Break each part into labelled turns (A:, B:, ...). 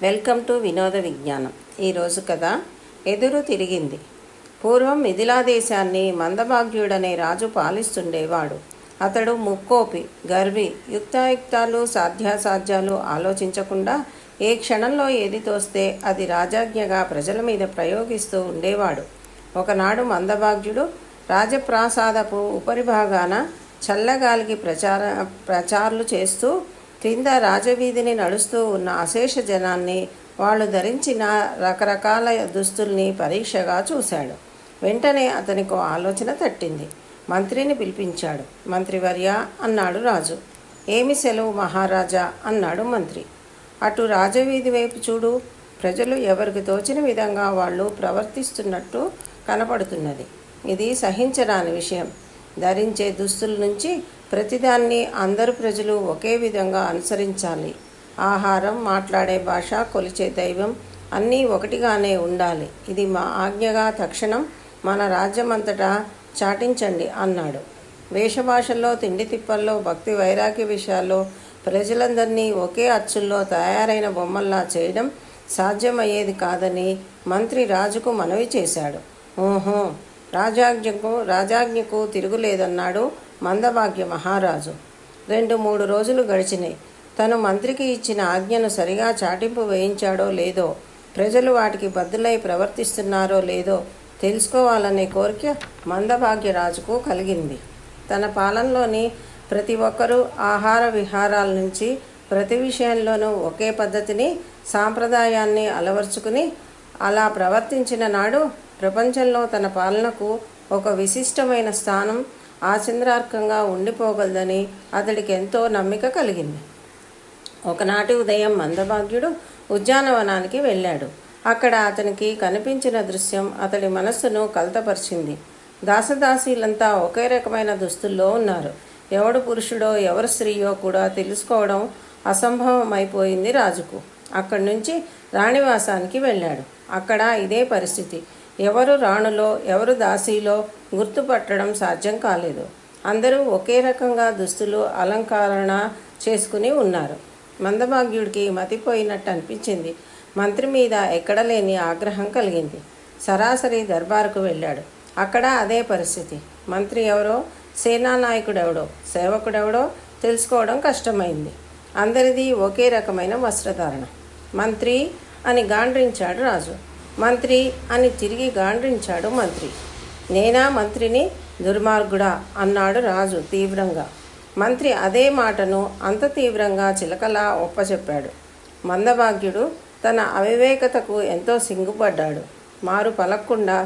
A: Welcome to వినోద విజ్ఞానం. ఈరోజు కథ ఎదురు తిరిగింది. పూర్వం మిథిలా దేశాన్ని మందభాగ్యుడనే రాజు పాలిస్తుండేవాడు. అతడు ముక్కోపి, గర్వి, యుక్తాయుక్తాలు సాధ్యాసాధ్యాలు ఆలోచించకుండా ఏ క్షణంలో ఏది తోస్తే అది రాజాజ్ఞగా ప్రజల మీద ప్రయోగిస్తూ ఉండేవాడు. ఒకనాడు మందభాగ్యుడు రాజప్రాసాదపు ఉపరిభాగాన చల్లగాలికి ప్రచారాలు చేస్తూ క్రింద రాజవీధిని నడుస్తూ ఉన్న అశేష జనాన్ని, వాళ్ళు ధరించిన రకరకాల దుస్తుల్ని పరీక్షగా చూశాడు. వెంటనే అతనికో ఆలోచన తట్టింది. మంత్రిని పిలిపించాడు. మంత్రివర్య అన్నాడు రాజు. ఏమి సెలవు మహారాజా అన్నాడు మంత్రి. అటు రాజవీధి వైపు చూడు. ప్రజలు ఎవరికి తోచిన విధంగా వాళ్ళు ప్రవర్తిస్తున్నట్టు కనపడుతున్నది. ఇది సహించరాని విషయం. ధరించే దుస్తుల నుంచి ప్రతిదాన్ని అందరు ప్రజలు ఒకే విధంగా అనుసరించాలి. ఆహారం, మాట్లాడే భాష, కొలిచే దైవం అన్నీ ఒకటిగానే ఉండాలి. ఇది మా ఆజ్ఞగా తక్షణం మన రాజ్యమంతటా చాటించండి అన్నాడు. వేషభాషల్లో, తిండి తిప్పల్లో, భక్తి వైరాగ్య విషయాల్లో ప్రజలందరినీ ఒకే అచ్చుల్లో తయారైన బొమ్మల్లా చేయడం సాధ్యమయ్యేది కాదని మంత్రి రాజుకు మనవి చేశాడు. ఓహో, రాజాజ్ఞకు తిరుగులేదన్నాడు మందభాగ్య మహారాజు. 2-3 రోజులు గడిచినాయి. తను మంత్రికి ఇచ్చిన ఆజ్ఞను సరిగా చాటింపు వేయించాడో లేదో, ప్రజలు వాటికి బద్దులై ప్రవర్తిస్తున్నారో లేదో తెలుసుకోవాలనే కోరిక మందభాగ్యరాజుకు కలిగింది. తన పాలనలోని ప్రతి ఒక్కరూ ఆహార విహారాల నుంచి ప్రతి విషయంలోనూ ఒకే పద్ధతిని, సాంప్రదాయాన్ని అలవర్చుకుని అలా ప్రవర్తించిన నాడు ప్రపంచంలో తన పాలనకు ఒక విశిష్టమైన స్థానం ఆచంద్రార్కంగా ఉండిపోగలదని అతడికి ఎంతో నమ్మిక కలిగింది. ఒకనాటి ఉదయం మందభాగ్యుడు ఉద్యానవనానికి వెళ్ళాడు. అక్కడ అతనికి కనిపించిన దృశ్యం అతడి మనస్సును కలతపరిచింది. దాసదాసీలంతా ఒకే రకమైన దుస్తుల్లో ఉన్నారు. ఎవడు పురుషుడో ఎవరు స్త్రీయో కూడా తెలుసుకోవడం అసంభవమైపోయింది రాజుకు. అక్కడి నుంచి రాణివాసానికి వెళ్ళాడు. అక్కడ ఇదే పరిస్థితి. ఎవరు రాణులో ఎవరు దాసీలో గుర్తుపట్టడం సాధ్యం కాలేదు. అందరూ ఒకే రకంగా దుస్తులు అలంకరణ చేసుకుని ఉన్నారు. మందభాగ్యుడికి మతిపోయినట్టు అనిపించింది. మంత్రి మీద ఎక్కడలేని ఆగ్రహం కలిగింది. సరాసరి దర్బారుకు వెళ్ళాడు. అక్కడ అదే పరిస్థితి. మంత్రి ఎవరో, సేనానాయకుడెవడో, సేవకుడెవడో తెలుసుకోవడం కష్టమైంది. అందరిది ఒకే రకమైన వస్త్రధారణ. మంత్రి అని గాండ్రించాడు రాజు. మంత్రి అని తిరిగి గాండ్రించాడు మంత్రి. నేనా మంత్రిని, దుర్మార్గుడా అన్నాడు రాజు తీవ్రంగా. మంత్రి అదే మాటను అంత తీవ్రంగా చిలకలా ఒప్పచెప్పాడు. మందభాగ్యుడు తన అవివేకతకు ఎంతో సిగ్గుపడ్డాడు. మారు పలక్కుండా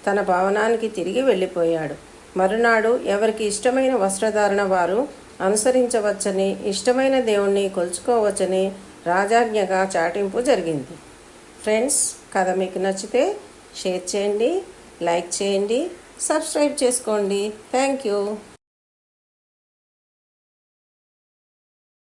A: తన భవనానికి తిరిగి వెళ్ళిపోయాడు. మరునాడు ఎవరికి ఇష్టమైన వస్త్రధారణ వారు అనుసరించవచ్చని, ఇష్టమైన దేవుణ్ణి కొలుచుకోవచ్చని రాజాజ్ఞగా చాటింపు జరిగింది. ఫ్రెండ్స్, కథ మీకు నచ్చితే షేర్ చేయండి, లైక్ చేయండి, సబ్స్క్రైబ్ చేసుకోండి. Thank you.